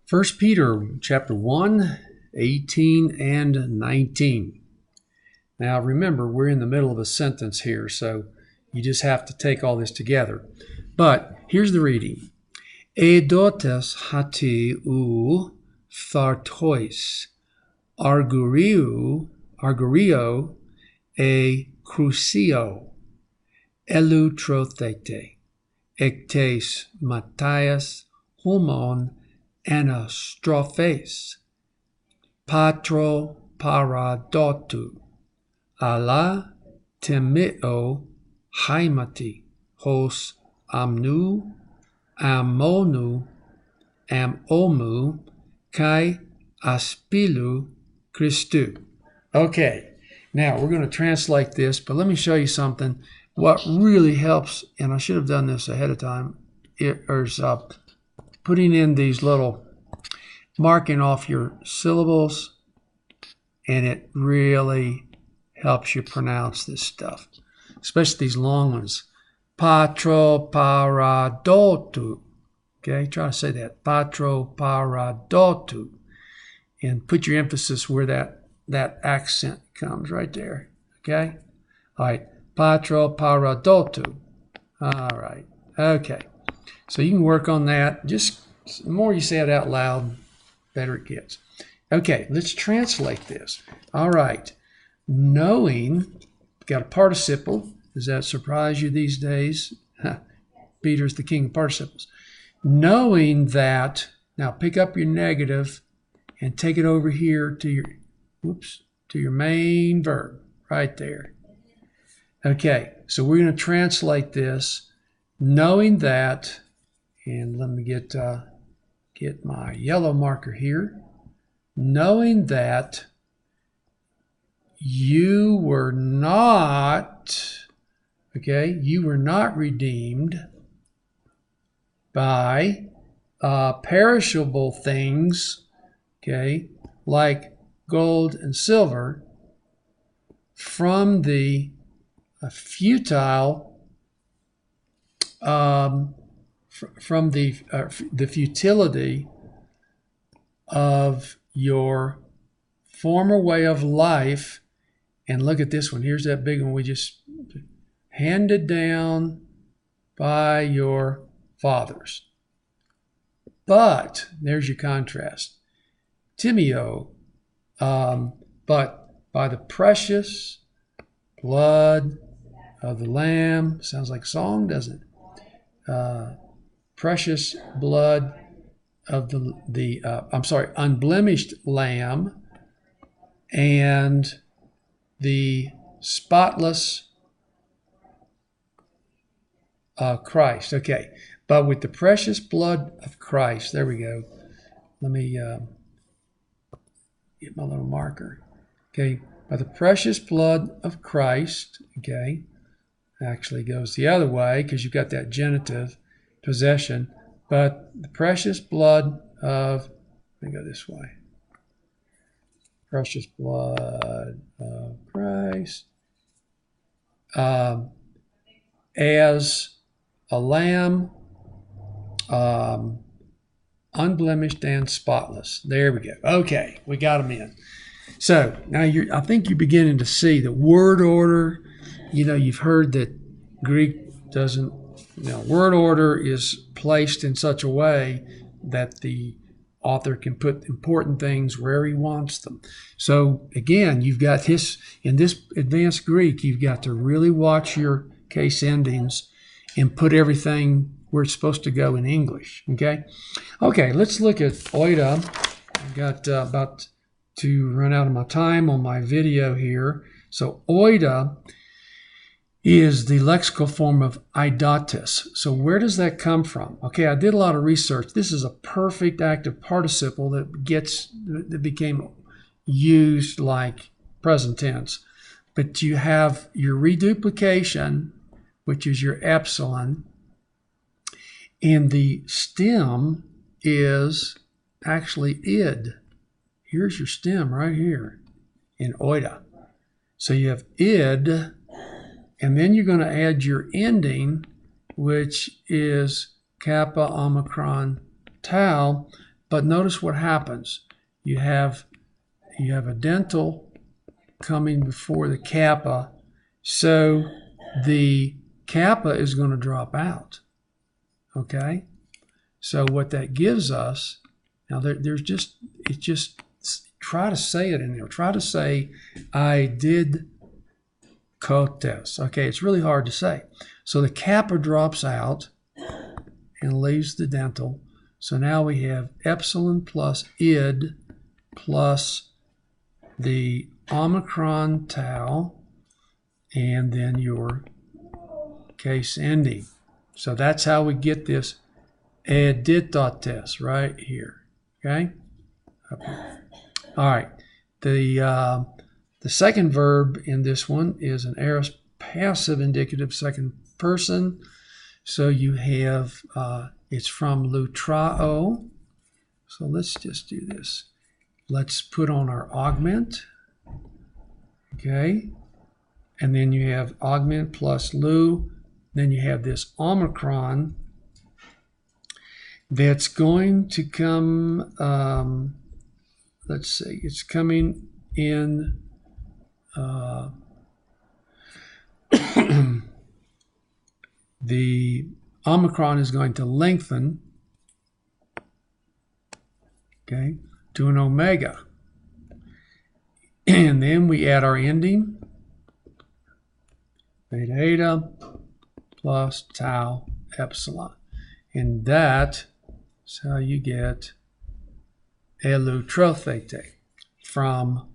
First Peter chapter 1, 18 and 19. Now remember, we're in the middle of a sentence here, so you just have to take all this together. But here's the reading. Edotes hati ou phthartois, argurio e crucio, elutrothete, ectes Matthias homon anastrophes, patro paradotu, ala temeo haimati, hos amnu, amonu, amomu, kai aspilu Christu. Okay, now we're going to translate this, but let me show you something. What really helps, and I should have done this ahead of time, is putting in these little, marking off your syllables, and it really helps you pronounce this stuff, especially these long ones. Patro paradotu. Okay, try to say that. Patro paradotu. And put your emphasis where that accent comes right there. Okay? All right. Patro paradotu. All right. Okay. So you can work on that. Just the more you say it out loud, better it gets. Okay, let's translate this. All right. Knowing, got a participle. Does that surprise you these days? Peter's the king of participles. Knowing that, now pick up your negative and take it over here to your main verb right there. Okay, so we're going to translate this, knowing that, and let me get my yellow marker here. Knowing that you were not redeemed by perishable things, okay, like gold and silver, from the futile, from the futility of your former way of life. And look at this one. Here's that big one we just handed down by your fathers. But there's your contrast. Timeo, but by the precious blood of the Lamb. Sounds like a song, doesn't it? Precious blood of the unblemished Lamb and the spotless Christ. Okay, but with the precious blood of Christ, there we go. Let me get my little marker. Okay, by the precious blood of Christ, okay, actually goes the other way because you've got that genitive possession, but the precious blood of, let me go this way. Precious blood of Christ, as a lamb, unblemished and spotless. There we go. Okay, we got them in. So now I think you're beginning to see the word order. You know, you've heard that Greek doesn't, word order is placed in such a way that the author can put important things where he wants them. So again, you've got this, in this advanced Greek, you've got to really watch your case endings and put everything where it's supposed to go in English, okay? Okay, let's look at oida. I've got about to run out of my time on my video here. So oida is the lexical form of eidatis. So where does that come from? Okay, I did a lot of research. This is a perfect active participle that became used like present tense. But you have your reduplication, which is your epsilon, and the stem is actually id. Here's your stem right here in oida. So you have id, and then you're going to add your ending, which is kappa, omicron, tau, But notice what happens. You have a dental coming before the kappa, so the kappa is going to drop out. Okay? So what that gives us, now try to say it in there. Try to say, I did kotes. Okay, it's really hard to say. So the kappa drops out and leaves the dental. So now we have epsilon plus id plus the omicron tau and then your case ending. So that's how we get this editotes right here. Okay? Up here. All right. The second verb in this one is an aorist passive indicative second person. So you have, it's from lutrao. So let's just do this. Let's put on our augment. Okay. And then you have augment plus lu. Then you have this omicron that's going to come, let's see, it's coming in the omicron is going to lengthen, okay, to an omega. And then we add our ending, beta eta plus tau epsilon. And that is how you get elutrothete from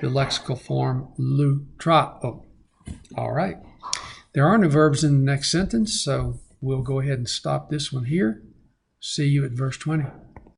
the lexical form lutrao. All right. There are no verbs in the next sentence, so we'll go ahead and stop this one here. See you at verse 20.